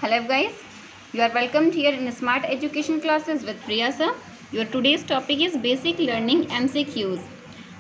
Hello guys, you are welcomed here in Smart Education Classes with Priya sir. Your today's topic is Basic Learning MCQs.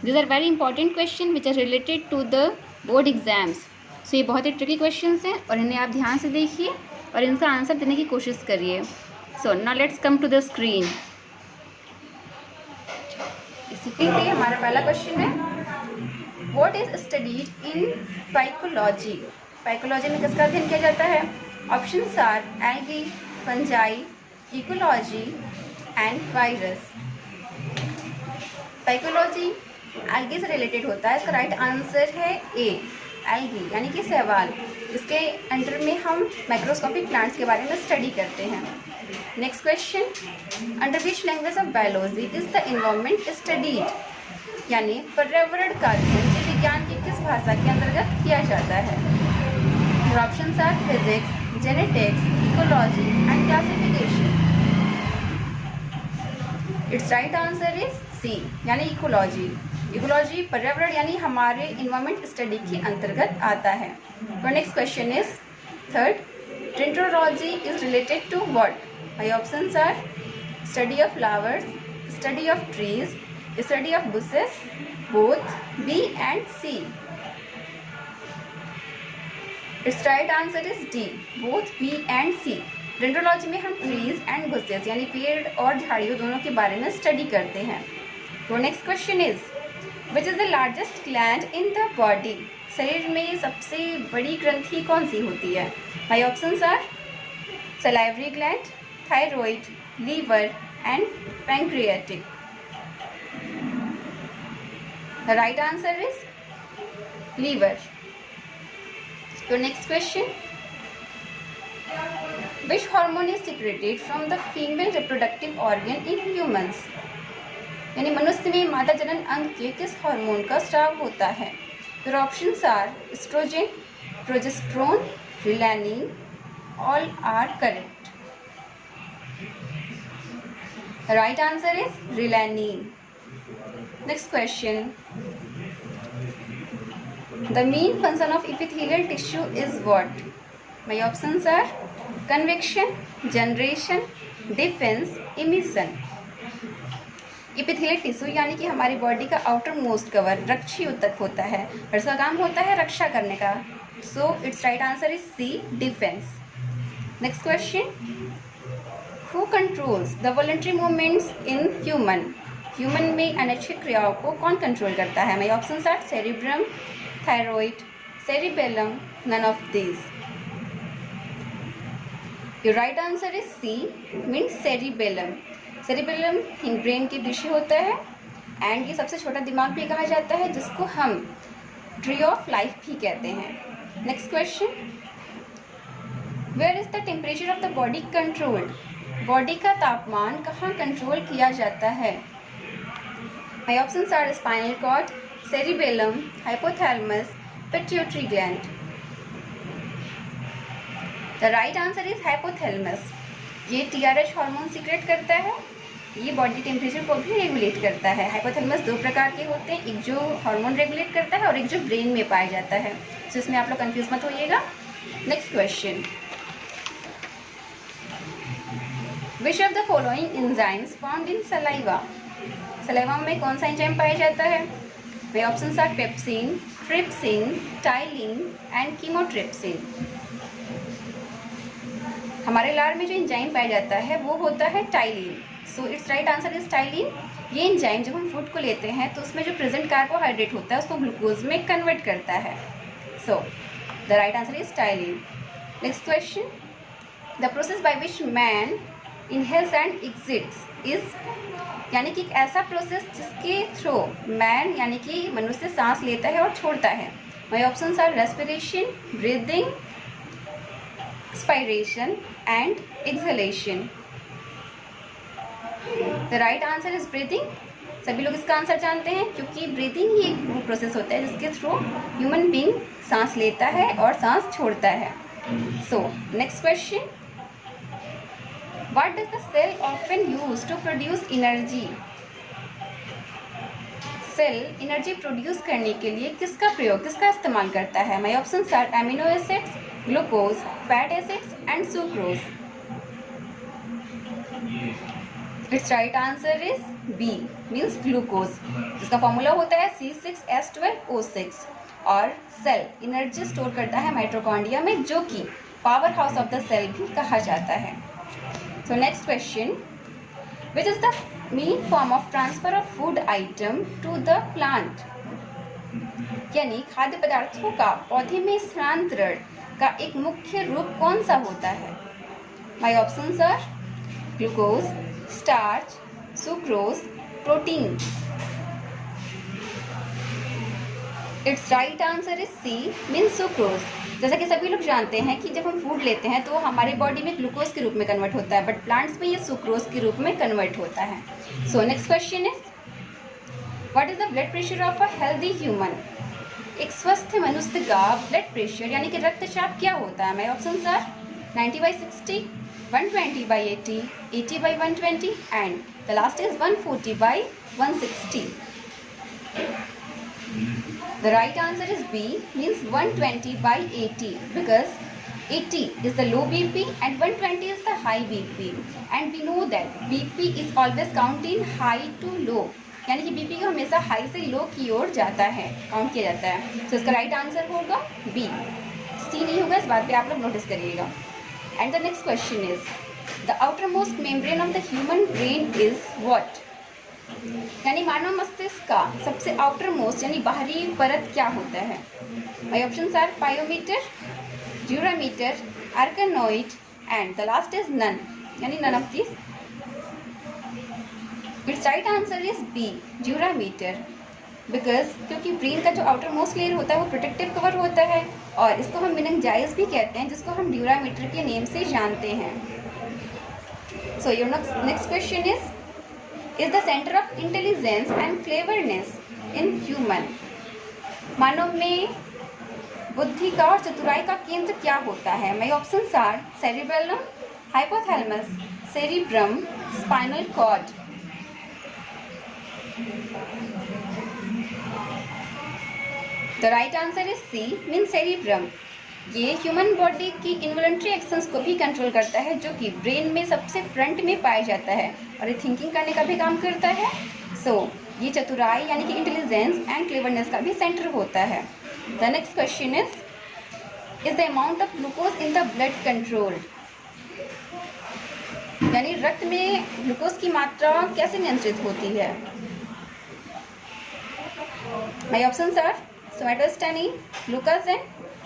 These are very important questions which are related to the board exams. So ये बहुत ही tricky questions हैं और इन्हें आप ध्यान से देखिए और इनका आंसर देने की कोशिश करिए. So now let's come to the screen. इसके लिए हमारा पहला क्वेश्चन है What is studied in psychology? Psychology में किसका अध्ययन किया जाता है? Options are algae, fungi, ecology and virus. Psychology algae से रिलेटेड होता है. इसका राइट आंसर है ए, एल्गी यानी कि शैवाल. इसके अंडर में हम माइक्रोस्कोपिक प्लांट्स के बारे में स्टडी करते हैं. Next question, under which language of biology is the environment studied? यानी पर्यावरण का अध्ययन जीव विज्ञान की किस भाषा के अंतर्गत किया जाता है? Options are physics, genetics, ecology and classification. It's right answer is C यानी इकोलॉजी. इकोलॉजी पर्यावरण यानी हमारे इन्वायरमेंट स्टडी के अंतर्गत आता है. तो next question is third, dendrology is related to what? My options are study of flowers, study of trees, study of bushes, both B and C. It's right answer is D, both B and C. Dendrology में हम trees and bushes यानी पेड़ और झाड़ियों दोनों के बारे में स्टडी करते हैं. तो next question is which is the largest gland in the body? शरीर में सबसे बड़ी ग्रंथि कौन सी होती है? My options are salivary gland, thyroid, liver and pancreatic. The right answer is liver. तो next question, which hormone is secreted from the female reproductive organ in humans? यानी मनुष्य में मादा जनन अंग के किस हार्मोन का स्राव होता है? फिर options are estrogen, progesterone, relaxin, all are correct. Right answer is relaxin. Next question, the main function of epithelial tissue is what? My options are convection, generation, defense, emission. epithelial tissue यानी कि हमारी body का outer most cover रक्षी ऊतक होता है और इसका काम होता है रक्षा करने का. So it's right answer is C, defence. Next question, who controls the voluntary movements in human? Human में अनैच्छिक क्रियाओं को कौन कंट्रोल करता है? My options are cerebrum, thyroid, cerebellum, none of these. Your right answer is C, means cerebellum. cerebellum in brain के विषय होता है एंड ये सबसे छोटा दिमाग भी कहा जाता है जिसको हम ट्री ऑफ लाइफ भी कहते हैं. Next question, where is the temperature of the body controlled? Body का तापमान कहाँ कंट्रोल किया जाता है? My options are spinal cord, cerebellum, hypothalamus, pituitary gland. The right answer is hypothalamus. ये TRH हार्मोन सीक्रेट करता है. ये बॉडी टेम्परेचर को भी रेगुलेट करता है. हाइपोथैलेमस दो प्रकार के होते हैं, एक जो हार्मोन रेगुलेट करता है और एक जो ब्रेन में पाया जाता है. तो इसमें आप लोग कंफ्यूज मत होइएगा. Next question, which of the following enzymes found in saliva? Saliva में कौन सा एंजाइम पाया जाता है? The options are pepsin, trypsin, ptyalin and chymotrypsin. हमारे लार में जो एंजाइम पाया जाता है वो होता है ptyalin. So it's right answer is ptyalin. ये एंजाइम जब हम फूड को लेते हैं तो उसमें जो प्रेजेंट कार्बोहाइड्रेट होता है उसको ग्लूकोज में कन्वर्ट करता है. So the right answer is ptyalin. Next question, the process by which man inhales and exhales is? यानी कि एक ऐसा प्रोसेस जिसके थ्रू मैन यानी कि मनुष्य सांस लेता है और छोड़ता है. My options are respiration, breathing, expiration and exhalation. The right answer is breathing. सभी लोग इसका आंसर जानते हैं क्योंकि ब्रीदिंग ही एक वो प्रोसेस होता है जिसके थ्रू ह्यूमन बीइंग सांस लेता है और सांस छोड़ता है. So next question, What does the cell often use to produce energy? Cell energy produce करने के लिए किसका इस्तेमाल करता है? My options are amino acids, glucose, fat acids and sucrose. It's right answer is B means glucose, जिसका formula होता है C6H12O6। और सेल एनर्जी स्टोर करता है माइटोकॉन्ड्रिया में, जो कि power house of the cell भी कहा जाता है। So next question, which is the main form of transfer of food item to the plant? यानी खाद्य पदार्थों का पौधे में स्थानांतरण का एक मुख्य रूप कौन सा होता है? My options are glucose, starch, sucrose, protein. It's right answer is C means sucrose. जैसा कि सभी लोग जानते हैं कि जब हम फूड लेते हैं तो हमारे बॉडी में ग्लूकोज के रूप में कन्वर्ट होता है, बट प्लांट्स में ये सुक्रोज के रूप में कन्वर्ट होता है। So next question is, what is the blood pressure of a healthy human? एक स्वस्थ मनुष्य का ब्लड प्रेशर यानी कि रक्तचाप क्या होता है? My options are 90/60, 120/80, 80/120 and the last is 140/160। The right answer is B means 120/80 because 80 is the low BP and 120 is the high BP, and we know that BP is always counted in high to low, यानी कि BP का हमेशा high से लो की ओर जाता है, count किया जाता है। तो इसका राइट आंसर होगा B, C नहीं होगा, इस बात पे आप लोग नोटिस करिएगा। And the next question is, the outer most membrane of the human brain is what? यानी मानव मस्तिष्क का सबसे आउटर मोस्ट यानी बाहरी परत क्या होता है? My options are pia mater, dura mater, arachnoid and the last is none, यानी none of this. It's right answer is B dura mater, because क्योंकि ब्रेन का जो आउटर मोस्ट लेयर होता है वो प्रोटेक्टिव कवर होता है और इसको हम मेनिंजाइज भी कहते हैं, जिसको हम ड्यूरामीटर के नेम से जानते हैं। So your next question is the centre of intelligence and cleverness in human? मानव में बुद्धि का और चतुराई का केंद्र क्या होता है? My options are cerebellum, hypothalamus, cerebrum, spinal cord. The right answer is C mean cerebrum. ये ह्यूमन बॉडी की इनवॉलंटरी एक्शंस को भी कंट्रोल करता है, जो कि ब्रेन में सबसे फ्रंट में पाया जाता है और ये थिंकिंग करने का भी काम करता है। सो ये चतुराई यानी कि इंटेलिजेंस एंड क्लेवरनेस का भी सेंटर होता है। The next question is the amount of glucose in the blood control? यानी रक्त में ग्लूकोज की मात्रा कैसे नियंत्रित होती है? My options are somatostatin, glucagon,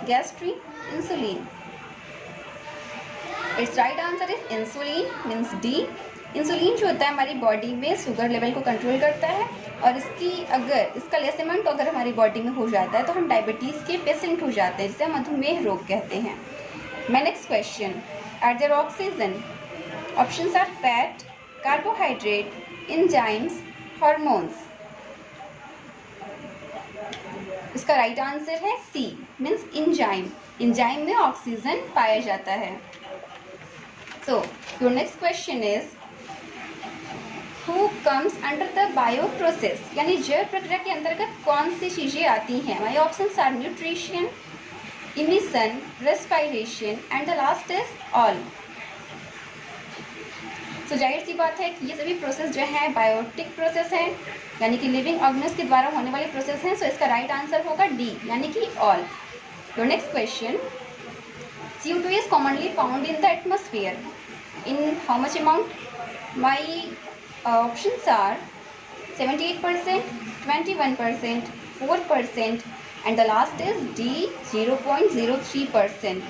gastrin, insulin. It's right answer is insulin means D. Insulin जो होता है हमारी बॉडी में शुगर लेवल को कंट्रोल करता है और इसका लेस अमाउंट अगर हमारी बॉडी में हो जाता है तो हम डायबिटीज़ के पेशेंट हो जाते हैं, जिसे हम मधुमेह रोग कहते हैं। My next question, at there oxygen? Options are fat, carbohydrate, enzymes, hormones. इसका राइट आंसर है सी मीन्स एंजाइम। एंजाइम में ऑक्सीजन पाया जाता है। So your next question is, who comes under the bio process? यानी जैव प्रक्रिया के अंतर्गत कौन सी चीजें आती हैं? My options are nutrition, emission, respiration and the last is all. तो जाहिर सी बात है कि ये सभी प्रोसेस जो है बायोटिक प्रोसेस हैं, यानी कि लिविंग ऑर्गेनिज्म के द्वारा होने वाले प्रोसेस हैं। सो इसका राइट आंसर होगा डी यानी कि all. Your next question, CO2 is commonly found in the atmosphere in how much amount? My options are 78%, 21%, 4% and the last is D 0.03%।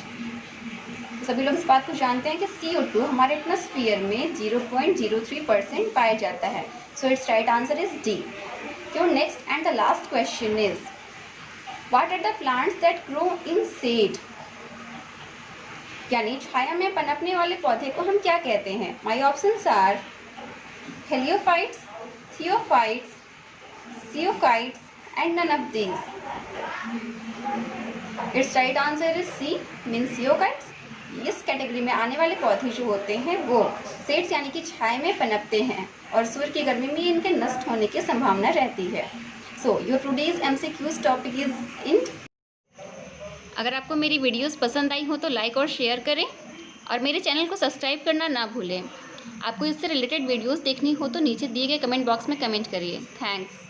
सभी लोग इस बात को जानते हैं कि CO2 हमारे एटमॉस्फेयर में 0.03% पाया जाता है। So it's right answer is D. Your next and the last question is, what are the plants that grow in shade? यानी छाया में पनपने वाले पौधे को हम क्या कहते हैं? My options are heliophytes, theophytes, seocytes and none of these. It's right answer is C means seocytes. इस कैटेगरी में आने वाले पौधे जो होते हैं वो शेड्स यानी कि छाया में पनपते हैं और सूर्य की गर्मी में इनके नष्ट होने की संभावना रहती है। So your today's MCQs topic is in. अगर आपको मेरी वीडियोस पसंद आई हो तो लाइक और शेयर करें और मेरे चैनल को सब्सक्राइब करना ना भूलें। आपको इससे रिलेटेड वीडियोस देखनी हो तो नीचे दिए गए कमेंट बॉक्स में कमेंट करिए। थैंक्स।